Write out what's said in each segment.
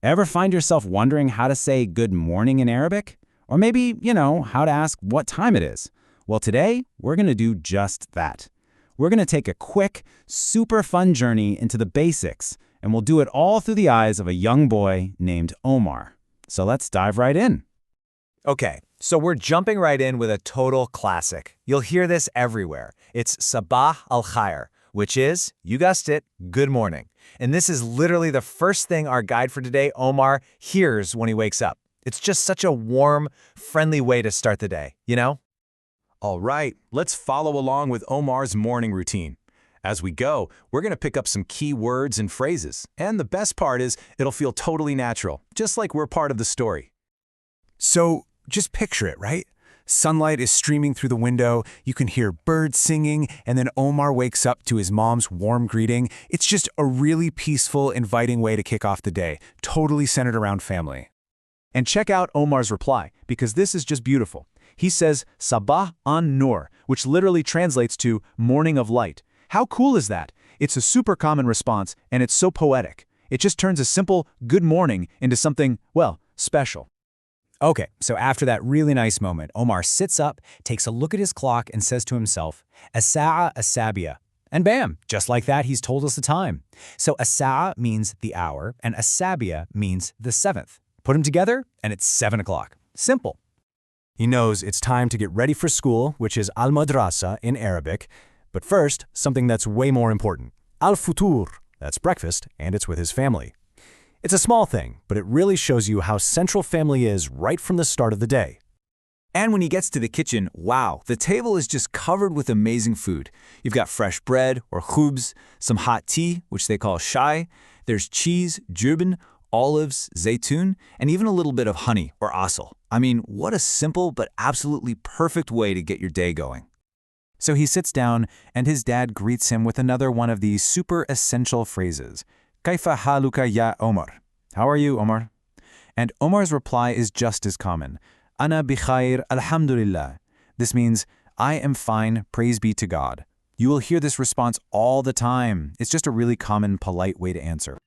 Ever find yourself wondering how to say good morning in Arabic? Or maybe, how to ask what time it is? Well, today, we're going to do just that. We're going to take a quick, super fun journey into the basics, and we'll do it all through the eyes of a young boy named Omar. So let's dive right in. Okay, so we're jumping right in with a total classic. You'll hear this everywhere. It's Sabah al-Khair, which is, you guessed it, good morning. And this is literally the first thing our guide for today, Omar, hears when he wakes up. It's just such a warm, friendly way to start the day, you know? All right, let's follow along with Omar's morning routine. As we go, we're going to pick up some key words and phrases. And the best part is, it'll feel totally natural, just like we're part of the story. So just picture it, right? Sunlight is streaming through the window, you can hear birds singing, and then Omar wakes up to his mom's warm greeting. It's just a really peaceful, inviting way to kick off the day, totally centered around family. And check out Omar's reply, because this is just beautiful. He says, Sabah an Nur, which literally translates to morning of light. How cool is that? It's a super common response, and it's so poetic. It just turns a simple good morning into something, well, special. Okay, so after that really nice moment, Omar sits up, takes a look at his clock, and says to himself, As-sa'a as-sabiya. And bam, just like that, he's told us the time. So as-sa'a means the hour, and as-sabiya means the seventh. Put them together, and it's 7 o'clock. Simple. He knows it's time to get ready for school, which is al-madrasa in Arabic. But first, something that's way more important. Al-futur, that's breakfast, and it's with his family. It's a small thing, but it really shows you how central family is right from the start of the day. And when he gets to the kitchen, wow, the table is just covered with amazing food. You've got fresh bread, or khubz, some hot tea, which they call shai. There's cheese, jubin, olives, zaytun, and even a little bit of honey, or asal. I mean, what a simple but absolutely perfect way to get your day going. So he sits down, and his dad greets him with another one of these super essential phrases. Kaifa haluka ya Omar? How are you, Omar? And Omar's reply is just as common. Ana bikhair alhamdulillah. This means, I am fine, praise be to God. You will hear this response all the time. It's just a really common, polite way to answer.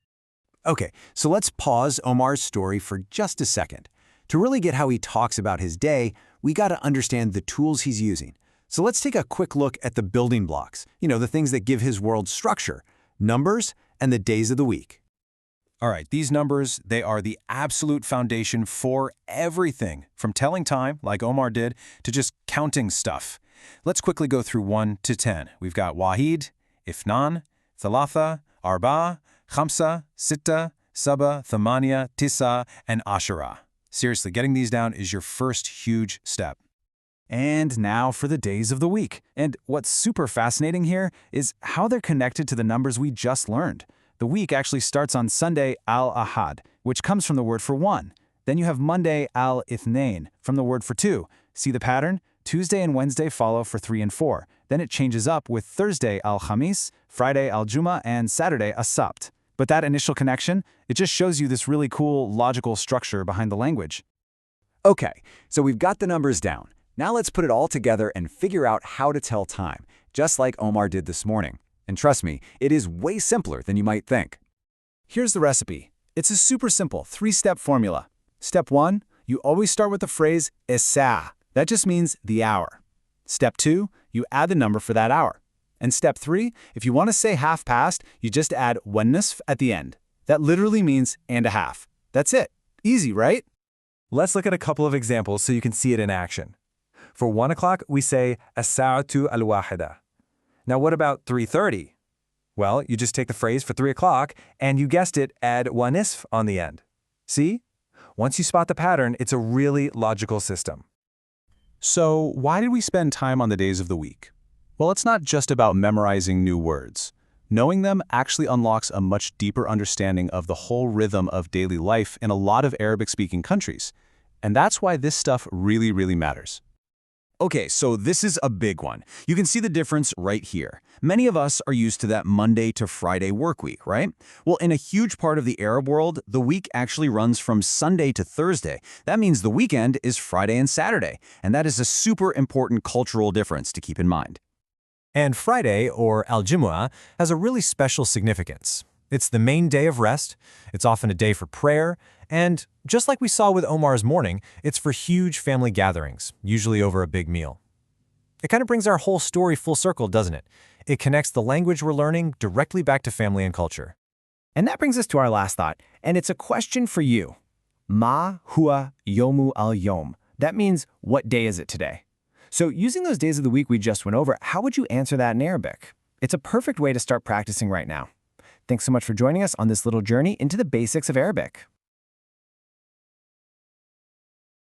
Okay, so let's pause Omar's story for just a second. To really get how he talks about his day, we got to understand the tools he's using. So let's take a quick look at the building blocks, the things that give his world structure, numbers, and the days of the week. All right, these numbers, they are the absolute foundation for everything, from telling time, like Omar did, to just counting stuff. Let's quickly go through 1 to 10. We've got wahid, ifnan, thalatha, arba, khamsa, sitta, saba, thamania, tisa, and ashara. Seriously, getting these down is your first huge step. And now for the days of the week. And what's super fascinating here is how they're connected to the numbers we just learned. The week actually starts on Sunday al-Ahad, which comes from the word for one. Then you have Monday al-Ithnain, from the word for two. See the pattern? Tuesday and Wednesday follow for 3 and 4. Then it changes up with Thursday al-Khamis, Friday al-Juma, and Saturday as-Sabt. But that initial connection, it just shows you this really cool logical structure behind the language. Okay, so we've got the numbers down. Now let's put it all together and figure out how to tell time, just like Omar did this morning. And trust me, it is way simpler than you might think. Here's the recipe. It's a super simple 3-step formula. Step 1, you always start with the phrase as-sa'a. That just means the hour. Step 2, you add the number for that hour. And step 3, if you want to say half past, you just add wan-nisf at the end. That literally means and a half. That's it. Easy, right? Let's look at a couple of examples so you can see it in action. For 1 o'clock, we say as-sa'atu al-wahida. Now what about 3:30? Well, you just take the phrase for 3 o'clock, and you guessed it, add wan-nisf on the end. See? Once you spot the pattern, it's a really logical system. So why did we spend time on the days of the week? Well, it's not just about memorizing new words. Knowing them actually unlocks a much deeper understanding of the whole rhythm of daily life in a lot of Arabic-speaking countries. And that's why this stuff really, really matters. Okay, so this is a big one. You can see the difference right here. Many of us are used to that Monday to Friday work week, right? Well, in a huge part of the Arab world, the week actually runs from Sunday to Thursday. That means the weekend is Friday and Saturday, and that is a super important cultural difference to keep in mind. And Friday, or al-Jumu'ah, has a really special significance. It's the main day of rest, it's often a day for prayer, and just like we saw with Omar's morning, it's for huge family gatherings, usually over a big meal. It kind of brings our whole story full circle, doesn't it? It connects the language we're learning directly back to family and culture. And that brings us to our last thought, and it's a question for you. Ma hua yomu al-yom. That means, what day is it today? So using those days of the week we just went over, how would you answer that in Arabic? It's a perfect way to start practicing right now. Thanks so much for joining us on this little journey into the basics of Arabic.